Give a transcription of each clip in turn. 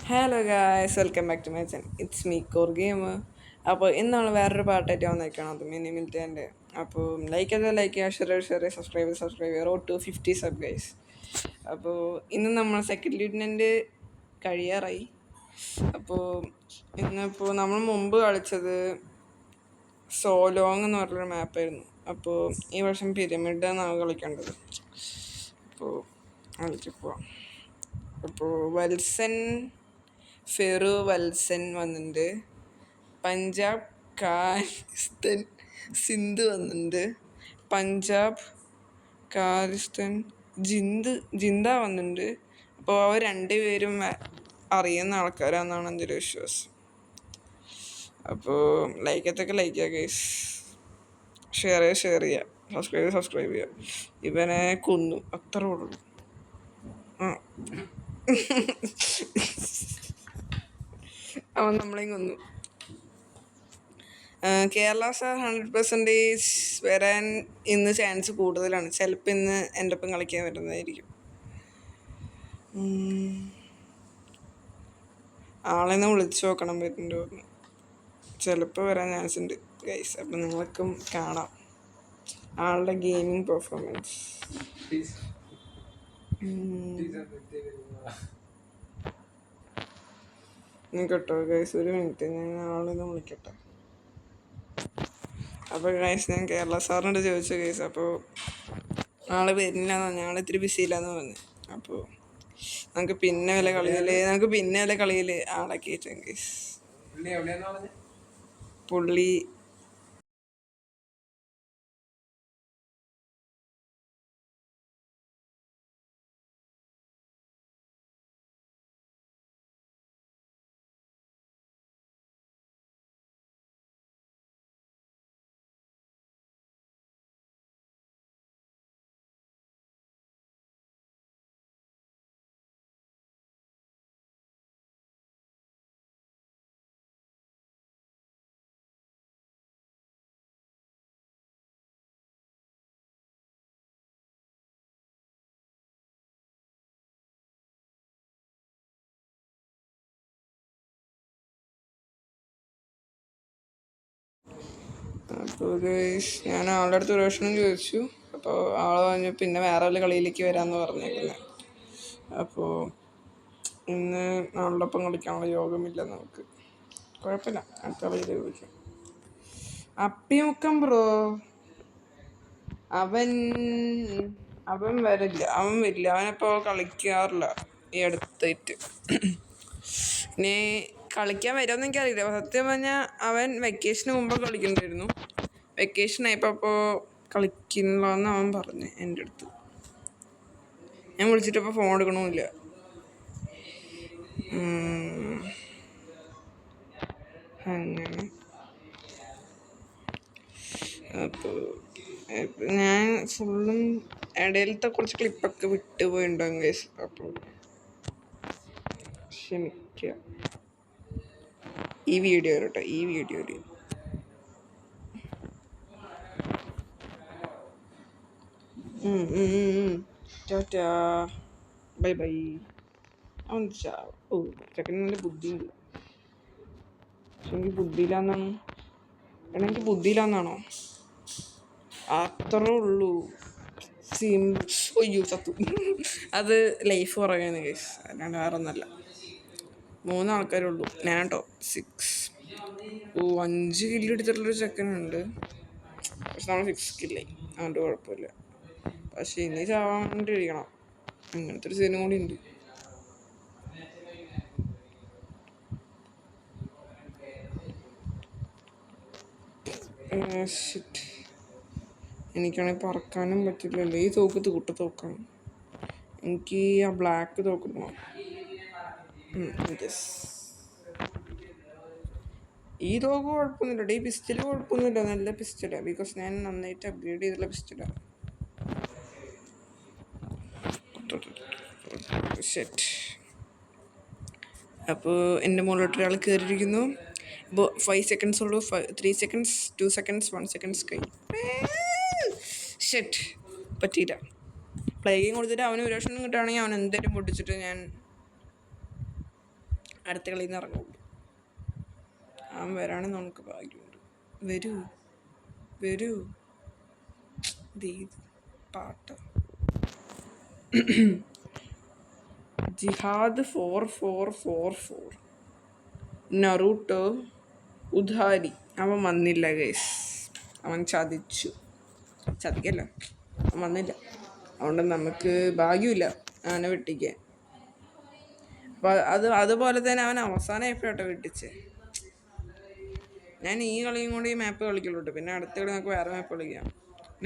Hello guys, welcome back to my channel. It's me core gamer. അപ്പോൾ ഇന്നാണ് വേറൊരു പാട്ടായിട്ട് വന്നേക്കണം, അത് മിനി മിൽറ്റേൻ്റെ. അപ്പോൾ ലൈക്ക് ചെയ്താൽ ലൈക്ക് ചെയ്യുക, ഷെയർ സബ്സ്ക്രൈബ് ചെയ്യുക. Road to 50 sub guys. അപ്പോൾ ഇന്ന് നമ്മൾ സെക്കൻഡ് ലൂട്ടനൻ്റ് കഴിയാറായി. അപ്പോൾ ഇന്നിപ്പോൾ നമ്മൾ മുമ്പ് കളിച്ചത് സോലോങ് എന്ന് പറഞ്ഞൊരു മാപ്പായിരുന്നു. അപ്പോൾ ഈ വർഷം പിരമിഡ് എന്നാണ് കളിക്കേണ്ടത്. അപ്പോൾ കളിക്കപ്പോൾ വത്സൻ വത്സൻ വന്നിട്ടുണ്ട്. പഞ്ചാബ് കാരിസ്ഥാൻ സിന്ധ് വന്നിട്ടുണ്ട്. പഞ്ചാബ് കാരിസ്ഥാൻ ജിന്ദ വന്നിട്ടുണ്ട്. അപ്പോൾ അവർ രണ്ടുപേരും അറിയുന്ന ആൾക്കാരാണെന്നാണ് എൻ്റെ ഒരു വിശ്വാസം. അപ്പോൾ ലൈക്ക് ചെയ്യുക ഗൈസ്, ഷെയർ ചെയ്യുക, സബ്സ്ക്രൈബ് ചെയ്യുക. ഇവനെ കൊന്നു, അത്ര ഉള്ളൂ. അവൻ നമ്മളെയും കൊന്നു. കേരള സ്റ്റാർ 100% വരാൻ ഇന്ന് ചാൻസ് കൂടുതലാണ്. ചിലപ്പോൾ ഇന്ന് എൻ്റെ ഒപ്പം കളിക്കാൻ വരുന്നതായിരിക്കും. ആളെന്ന് വിളിച്ചു നോക്കണം വരുന്നുണ്ടോ എന്ന്. ചിലപ്പോൾ വരാൻ ചാൻസ് ഉണ്ട് ഗൈസ്. അപ്പം നിങ്ങൾക്കും കാണാം ആളുടെ ഗെയിമിംഗ് പെർഫോമൻസ്. കേട്ടോ ഗൈസ്, ഒരു മിനിറ്റ്, ഞാൻ ആളെന്ന് വിളിക്കട്ടെ. അപ്പോൾ ഗൈസ്, ഞാൻ കേരള സാറിനോട് ചോദിച്ചു ഗൈസ്. അപ്പോൾ ആള് വരുന്നില്ലെന്നോ, ഞങ്ങൾ ഇത്തിരി ബിസിയില്ലാന്ന് പറഞ്ഞു. അപ്പോൾ നമുക്ക് പിന്നെ വല്ല കളിയിൽ ആളെ കയറ്റാം ഗൈസ്. പുള്ളി അപ്പോൾ ഞാൻ ആളുടെ അടുത്ത് ഒരു വർഷം ചോദിച്ചു. അപ്പോൾ ആൾ പറഞ്ഞു പിന്നെ വേറെ വല്ല കളിയിലേക്ക് വരാമെന്ന് പറഞ്ഞേക്കുന്നത്. അപ്പോൾ ഇന്ന് ആളുടെ ഒപ്പം കളിക്കാനുള്ള യോഗമില്ല നമുക്ക്. കുഴപ്പമില്ല, അടുത്ത കളിയിൽ വിളിക്കാം. അപ്പിമുക്കം ബ്രോ, അവൻ വരില്ല. അവനപ്പോൾ കളിക്കാറില്ല ഈ അടുത്തായിട്ട്. ഇനി കളിക്കാൻ വരുമെന്ന് എനിക്കറിയില്ല. സത്യം പറഞ്ഞാൽ അവൻ വെക്കേഷന് മുമ്പ് കളിക്കണ്ടായിരുന്നു. വെക്കേഷൻ ആയപ്പോൾ കളിക്കില്ലെന്ന് അവൻ പറഞ്ഞു എൻ്റെ അടുത്ത്. ഞാൻ വിളിച്ചിട്ടപ്പോൾ ഫോൺ എടുക്കണമില്ല. അങ്ങനെ അപ്പോൾ ഞാൻ ഫുള്ളും ഇടയിലത്തെ കുറച്ച് ക്ലിപ്പൊക്കെ വിട്ടുപോയിട്ടുണ്ടാകും ഗൈസ്. അപ്പോൾ ക്ഷമിക്കുക. ഈ വീഡിയോയിൽ ടാറ്റാ, ബൈ. അവൻ ചെക്കന് നല്ല ബുദ്ധിയുണ്ട്. പക്ഷെ എനിക്ക് ബുദ്ധിയില്ലാന്നാണോ? അത്രേ ഉള്ളൂ. ചത്തു. അത് ലൈഫ് കുറയാണ് കേസ്, അല്ലാണ്ട് വേറെ ഒന്നല്ല. 3 ആൾക്കാരുള്ളൂ, ഞാൻ കേട്ടോ 6. 5 കില്ല് എടുത്തിട്ടുള്ളൊരു ചെക്കനുണ്ട്. പക്ഷെ നമ്മൾ 6 കില്ലായി, അതുകൊണ്ട് കുഴപ്പമില്ല. പക്ഷെ ഇനി ചാവാണ്ടിരിക്കണം, അങ്ങനത്തെ ഒരു സീനും കൂടി ഉണ്ട്. എനിക്കാണെങ്കിൽ പറക്കാനും പറ്റില്ലല്ലോ. ഈ തോക്ക് തോക്കാണ്. എനിക്ക് ആ ബ്ലാക്ക് തോക്കുന്നു. ഈ തോക്ക് കുഴപ്പമൊന്നുമില്ല. ഈ പിസ്റ്റല് കുഴപ്പമൊന്നുമില്ല, നല്ല പിസ്റ്റലാണ്. ബിക്കോസ് ഞാൻ നന്നായിട്ട് അപ്ഗ്രേഡ് ചെയ്തുള്ള പിസ്റ്റലാണ്. അപ്പോൾ എൻ്റെ മുകളിലോട്ട് ഒരാൾ കയറിയിരിക്കുന്നു. ഇപ്പോൾ 5 സെക്കൻഡ്സ് ഉള്ളൂ. 3 സെക്കൻഡ്സ്, 2 സെക്കൻഡ്സ്, 1 സെക്കൻഡ്സ് കഴിഞ്ഞു. പറ്റിയില്ല. പ്ലേയിങ് കൊടുത്തിട്ട് അവന് ഒരു വർഷം കിട്ടുകയാണെങ്കിൽ അവൻ എന്തായാലും പൊട്ടിച്ചിട്ട് ഞാൻ അടുത്ത കളിയിൽ നിന്ന് ഇറങ്ങുള്ളൂ. അവൻ വരാണെങ്കിൽ നമുക്ക് ഭാഗ്യമുണ്ട്. വരൂ വരൂ. പാട്ട് ജിഹാദ് 4444 നറൂട്ടോ ഉധാരി. അവൻ വന്നില്ല ഗൈസ്. അവൻ ചതിക്കല്ല, അവൻ വന്നില്ല. അതുകൊണ്ട് നമുക്ക് ഭാഗ്യമില്ല അവനെ വെട്ടിക്കാൻ. അപ്പം അതുപോലെ തന്നെ അവൻ അവസാനം എപ്പോഴാട്ടോ വെട്ടിച്ച്. ഞാൻ ഈ കളിയും കൂടി ഈ മാപ്പ് കളിക്കുള്ളൂ കേട്ടോ. പിന്നെ അടുത്ത കളി നമുക്ക് വേറെ മാപ്പ് കളിക്കാം,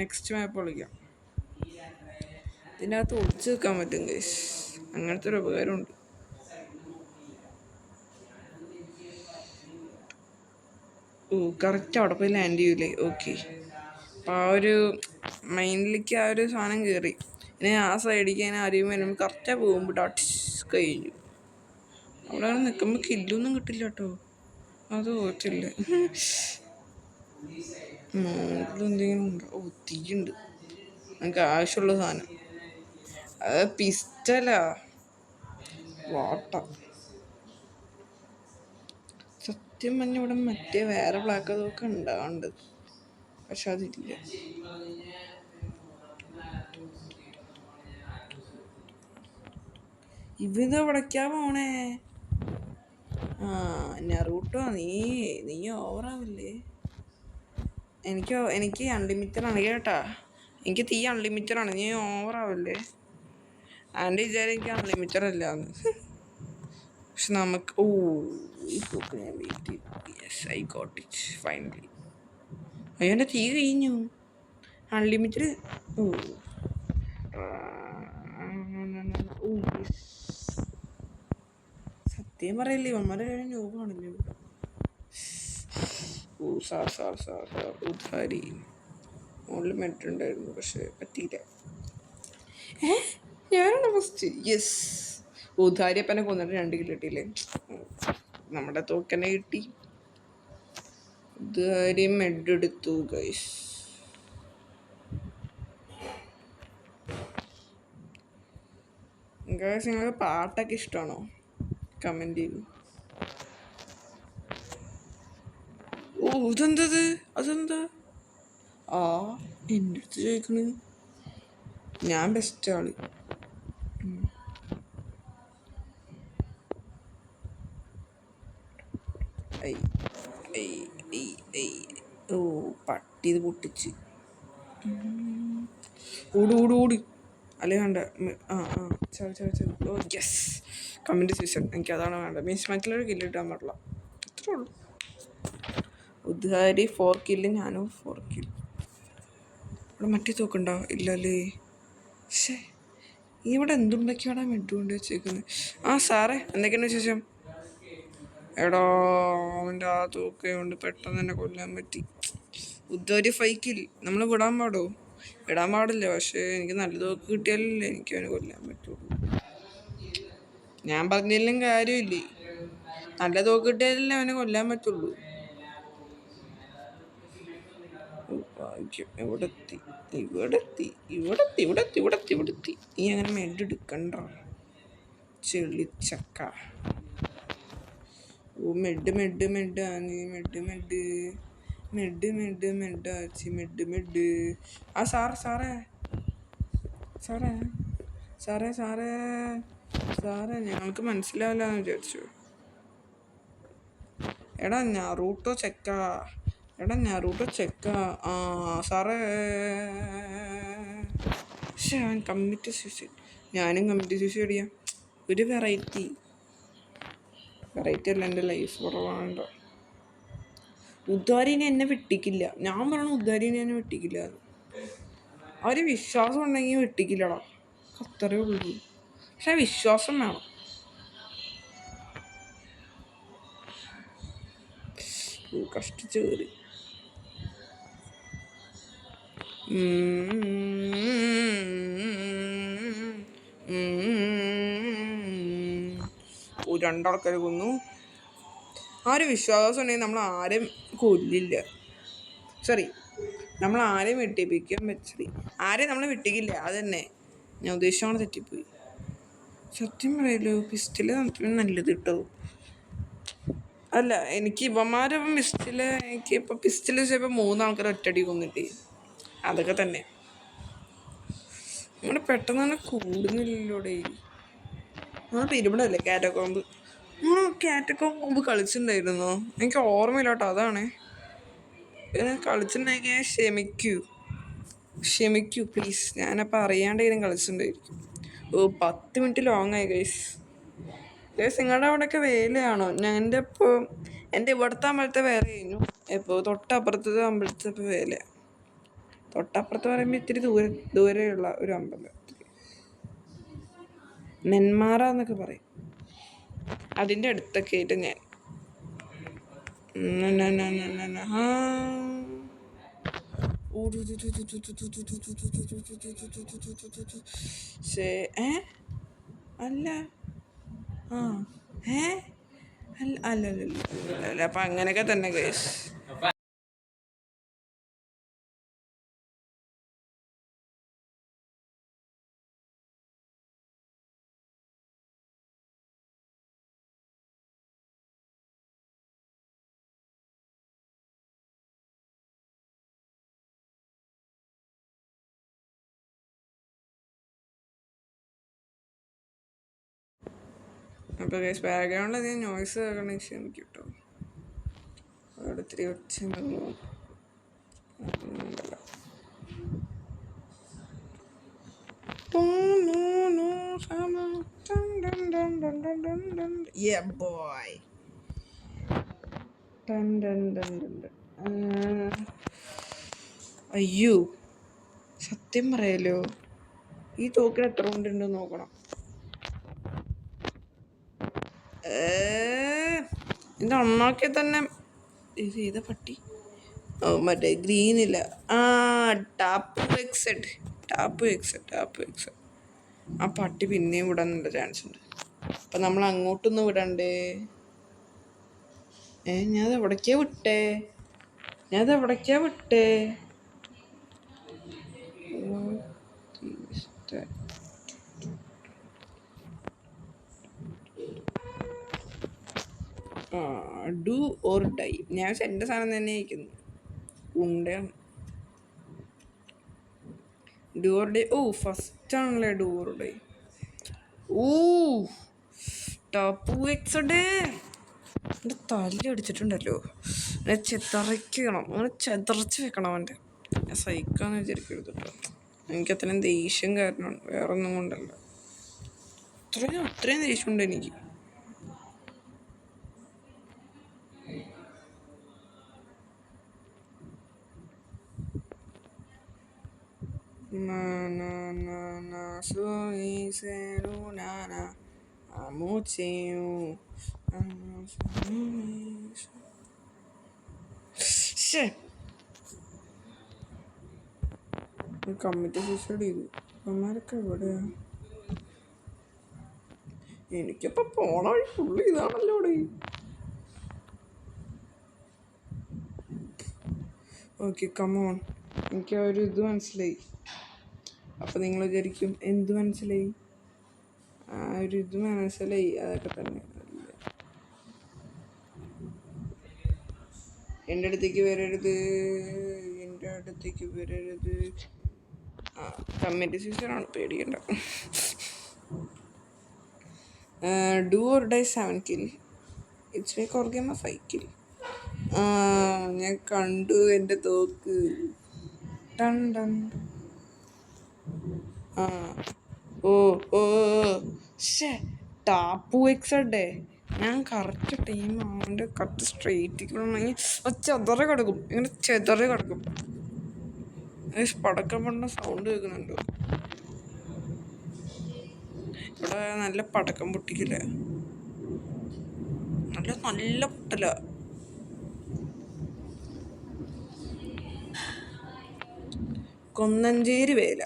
നെക്സ്റ്റ് മാപ്പ് കളിക്കാം. ഇതിൻ്റെ അകത്ത് ഒളിച്ച് നിൽക്കാൻ പറ്റും ഗൈസ്, അങ്ങനത്തെ ഒരു ഉപകാരമുണ്ട്. കറക്റ്റ് അവിടെ പോയി ലാൻഡ് ചെയ്യൂലേ? ഓക്കെ. അപ്പം ആ ഒരു മൈൻഡിലേക്ക് ആ ഒരു സാധനം കയറി. ഇനി ആ സൈഡിലേക്ക് ഞാൻ ആരെയും വരുമ്പോൾ കറക്റ്റാണ് പോകുമ്പോൾ ടച്ച് കഴിഞ്ഞു. അവിടെ നിൽക്കുമ്പോൾ കില്ലൊന്നും കിട്ടില്ല കേട്ടോ, അത് ഓർത്തില്ല. എന്തെങ്കിലും ഉണ്ടോ? തീയുണ്ട്, നമുക്ക് ആവശ്യമുള്ള സാധനം. അത് പിസ്റ്റലാ, വാട്ട. സത്യം പറഞ്ഞ ഇവിടെ മറ്റേ വേറെ ബ്ലാക്ക് അതൊക്കെ ഉണ്ടാകാണ്ട്, പക്ഷെ അതില്ല. ഇത് എവിടേക്കാ പോണേ? നറൂട്ടോ നീ ഓവറാവില്ലേ? എനിക്ക് അൺലിമിറ്റഡ് ആണ് കേട്ടാ, എനിക്ക് തീ അൺലിമിറ്റഡ് ആണ്. നീ ഓവറാവില്ലേ? ആൻ്റെ വിചാരം എനിക്ക് അൺലിമിറ്റഡ് അല്ലാന്ന്. പക്ഷെ നമുക്ക് ഞാൻ വെയിറ്റ് ചെയ്തു. Yes, I got it finally. അയ്യോ എൻ്റെ തീ കഴിഞ്ഞു. അൺലിമിറ്റഡ്. സത്യം പറയല്ലേ, ഇവന്മാരെ നോക്കാണല്ലോ. സാർ ഉദ്ധാരി മുകളിൽ മെറ്റുണ്ടായിരുന്നു, പക്ഷെ പറ്റിയില്ല. ഞാനാണ് ഫസ്റ്റ്. യെസ്, ഉദ്ധാരിയപ്പനെ കൊന്നിട്ട് 2 കിലോ കിട്ടിയില്ലേ? നമ്മുടെ തോക്കനെ കിട്ടി. ഉദ്ധാരി മെഡെടുത്തു ഗൈസ്. നിങ്ങൾക്ക് പാട്ടൊക്കെ ഇഷ്ടമാണോ? കമൻറ്റ് ചെയ്യൂ. ഇതെന്തത്? അതെന്താ എൻ്റെ അടുത്ത് ചോദിക്കണ്? ഞാൻ ബെസ്റ്റ് ആള്. പട്ടി ഇത് പൊട്ടിച്ച്. ഓട് അല്ലേ വേണ്ട. Yes, comment season. എനിക്ക് അതാണ് വേണ്ടത്. മീൻസ് മറ്റുള്ളവർ കില്ല് കിട്ടാൻ പാടില്ല, അത്രേ ഉള്ളൂ. ഉദ്ധാരി 4 കില്ല്, ഞാനും 4 കില്ല്. ഇവിടെ മറ്റേ തോക്കുണ്ടോ? ഇല്ലല്ലേ. ശേ, ഇവിടെ എന്തുണ്ടാക്കിയാടാ മെഡ് കൊണ്ട് വെച്ചേക്കുന്നത്? സാറേ എന്തൊക്കെയാണ് വിശേഷം? എടാ, അവൻ്റെ ആ തോക്ക് കൊണ്ട് പെട്ടെന്ന് തന്നെ കൊല്ലാൻ പറ്റി. ഉദ്ധാരി 5 കില്ല്. നമ്മൾ വിടാൻ പാടില്ല. പക്ഷേ എനിക്ക് നല്ല തോക്ക് കിട്ടിയാലല്ലേ എനിക്ക് അവനെ കൊല്ലാൻ പറ്റുള്ളൂ. ഞാൻ പറഞ്ഞാലും കാര്യമില്ലേ, നല്ല തോക്ക് കിട്ടിയാലല്ലേ അവനെ കൊല്ലാൻ പറ്റുള്ളൂ. ഇവിടെത്തി. നീ അങ്ങനെ മെഡ് എടുക്കണ്ട ചെളിച്ചക്ക. മെഡ് സാറേ ഞങ്ങൾക്ക് മനസ്സിലാവില്ലെന്ന് വിചാരിച്ചു. എടാ നറൂട്ടോ ചെക്ക. സാറേ. പക്ഷേ അവൻ കമ്മിറ്റ് സൂസൈഡ്. ഞാനും കമ്മിറ്റ് സൂസൈഡ് അടിയാം. ഒരു വെറൈറ്റി അല്ല, എൻ്റെ ലൈഫ് കുറവാണല്ലോ. ഉദ്ധാരിനെ എന്നെ വെട്ടിക്കില്ല. ഞാൻ പറയണ ഉദ്ധാരിനെ എന്നെ വെട്ടിക്കില്ല. അവര് വിശ്വാസം ഉണ്ടെങ്കിൽ വെട്ടിക്കില്ലടാ, അത്രേ ഉള്ളൂ. പക്ഷെ വിശ്വാസം വേണം. കഷ്ടിച്ച് കയറി. രണ്ടാൾക്കാരെ കൊന്നു. ആ ഒരു വിശ്വാസം ഉണ്ടെങ്കിൽ നമ്മൾ ആരും കൊല്ലില്ല. നമ്മൾ ആരെയും വെട്ടിപ്പിക്കാൻ പറ്റില്ല. ആരെയും നമ്മൾ വെട്ടിക്കില്ല. അത് തന്നെ ഞാൻ ഉദ്ദേശിച്ചാണ് തെറ്റിപ്പോയി. സത്യം പറയല്ലോ, പിസ്റ്റല് നല്ലത് കേട്ടോ. അല്ല എനിക്ക് ഇവന്മാരപ്പം പിസ്റ്റില് എനിക്ക് ഇപ്പൊ പിസ്റ്റില് വെച്ചപ്പോ 3 ആൾക്കാർ ഒറ്റടി കൊന്നിട്ട് അതൊക്കെ തന്നെ അങ്ങനെ പെട്ടെന്ന് തന്നെ കൂടുന്നില്ലല്ലോടെ. നമ്മൾ ഇരുപടല്ലേ കാറ്റക്കോമ്പ്. കാറ്റക്കോമ്പ് കളിച്ചിട്ടുണ്ടായിരുന്നോ? എനിക്ക് ഓർമ്മയില്ലോട്ടോ, അതാണ് കളിച്ചിട്ടുണ്ടെങ്കിൽ ക്ഷമിക്കൂ പ്ലീസ്. ഞാനപ്പോൾ അറിയാണ്ടെങ്കിലും കളിച്ചിട്ടുണ്ടായിരിക്കും. 10 മിനിറ്റ് ലോങ് ആയി ഗൈസ്. നിങ്ങളുടെ അവിടെയൊക്കെ വേലയാണോ? എൻ്റെ ഇവിടുത്തെ അമ്പലത്തെ വേല കഴിഞ്ഞു. ഇപ്പോൾ തൊട്ടപ്പുറത്തെ അമ്പലത്തെ ഇപ്പോൾ വേല. തൊട്ടപ്പുറത്ത് പറയുമ്പോൾ ഇത്തിരി ദൂരെയുള്ള ഒരു അമ്പലം, നെന്മാറ എന്നൊക്കെ പറയും. അതിൻ്റെ അടുത്തൊക്കെ ആയിട്ട് ഞാൻ അല്ല അല്ല അപ്പം അങ്ങനെയൊക്കെ തന്നെ ഗൈസ്. അപ്പോൾ ഗൈസ് ബാക്ക്ഗ്രൗണ്ടിൽ അധികം നോയ്സ് കേൾക്കണ ക്ഷമിക്കും കേട്ടോ. അവിടെ ഇത്തിരി ഒച്ച അയ്യോ സത്യം പറയാലോ, ഈ തോക്കിന് എത്ര കൊണ്ടുണ്ടെന്ന് നോക്കണം. ഇത് അണ്ണാക്കിയ തന്നെ ഇത് ചെയ്ത പട്ടി. മറ്റേ ഗ്രീനില്ല, ടാപ്പ് എക്സെറ്റ്. ആ പട്ടി പിന്നെയും വിടാനുള്ള ചാൻസ് ഉണ്ട്. അപ്പം നമ്മൾ അങ്ങോട്ടൊന്നും വിടണ്ടേ? ഞാനത് എവിടേക്കാ വിട്ടേ? Do or dye. ഞാൻ എൻ്റെ സാധനം തന്നെ അയക്കുന്നു. ഉണ്ടയാണ് ഡു ഓർ ഡൈ. ഫസ്റ്റ് ആണല്ലേ ഡു ഓർ ഡൈ. ടോപ്പ് എക്സഡേ എൻ്റെ തല്ലി അടിച്ചിട്ടുണ്ടല്ലോ. അങ്ങനെ ചെതറിച്ച് വെക്കണം അവൻ്റെ. ഞാൻ സഹിക്കാന്ന് വിചാരിക്കരുത് കേട്ടോ. എനിക്കത്രയും ദേഷ്യം കാരണമാണ്, വേറെ ഒന്നും കൊണ്ടല്ല. അത്രയും ദേഷ്യമുണ്ട് എനിക്ക്. കമ്മിറ്റി സൂസൈഡ് ചെയ്തു. അമ്മമാരൊക്കെ എവിടെയാ? എനിക്കിപ്പോ പോണ വഴി ഫുള്ള് ഇതാണല്ലോ അവിടെ. ഓക്കെ കമോൺ, എനിക്ക് ആ ഒരു ഇത് മനസ്സിലായി. അപ്പം നിങ്ങൾ വിചാരിക്കും എന്ത് മനസ്സിലായി? ആ ഒരു ഇത് മനസ്സിലായി, അതൊക്കെ തന്നെ. എൻ്റെ അടുത്തേക്ക് വരരുത്. കമ്മിറ്റി സീസണാണ്, പേടിക്കണ്ട. Do or die 7 kill. It's me കോർഗേമ 5 kill. ഞാൻ കണ്ടു എൻ്റെ തോക്ക്. ടാപ്പു എക്സഡേ. ഞാൻ കറക്റ്റ് ടീം അവൻ്റെ കറക്റ്റ് സ്ട്രേറ്റിക്കുണ്ടെങ്കിൽ ചെതറി കിടക്കും. പടക്കം പണ്ട സൗണ്ട് കേൾക്കുന്നുണ്ടോ? ഇവിടെ നല്ല പടക്കം പൊട്ടിക്കില്ല, നല്ല പൊട്ടല. കൊന്നഞ്ചേരി വേല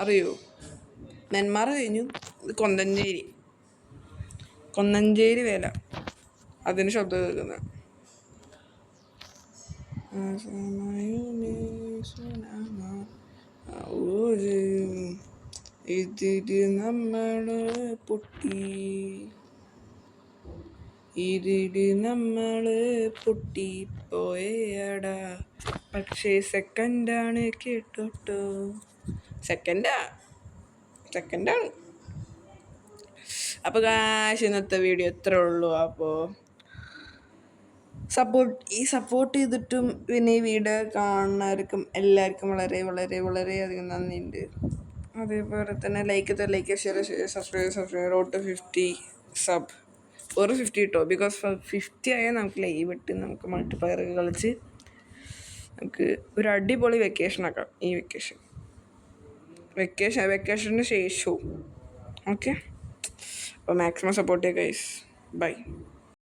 അറിയോ? നെന്മാറ കഴിഞ്ഞു, ഇത് കൊന്നഞ്ചേരി വേല. അതിന് ശബ്ദം കേൾക്കുന്നത്. ഇതില് നമ്മള് പൊട്ടി. ഇരുട് നമ്മള് പൊട്ടിപ്പോയടാ, പക്ഷേ സെക്കൻഡാണ് കേട്ടോട്ടോ. സെക്കൻഡാണ്. അപ്പോൾ കാശ് ഇന്നത്തെ വീഡിയോ ഇത്രേ ഉള്ളൂ. അപ്പോൾ സപ്പോർട്ട് ചെയ്തിട്ടും പിന്നെ ഈ വീഡിയോ കാണുന്നവർക്കും എല്ലാവർക്കും വളരെ വളരെ വളരെയധികം നന്ദിയുണ്ട്. അതേപോലെ തന്നെ like share subscribe road to 50 sub. ഒരു 50 കിട്ടോ, ബിക്കോസ് 50 ആയാൽ നമുക്ക് ലൈവ് ഇട്ട് നമുക്ക് മൾട്ടിപ്ലയർ കളിച്ച് നമുക്ക് ഒരു അടിപൊളി വെക്കേഷൻ ആക്കാം. ഈ വെക്കേഷന് ശേഷവും ഓക്കെ. അപ്പോൾ മാക്സിമം സപ്പോർട്ട് ചെയ്യുക ഗൈസ്. ബൈ.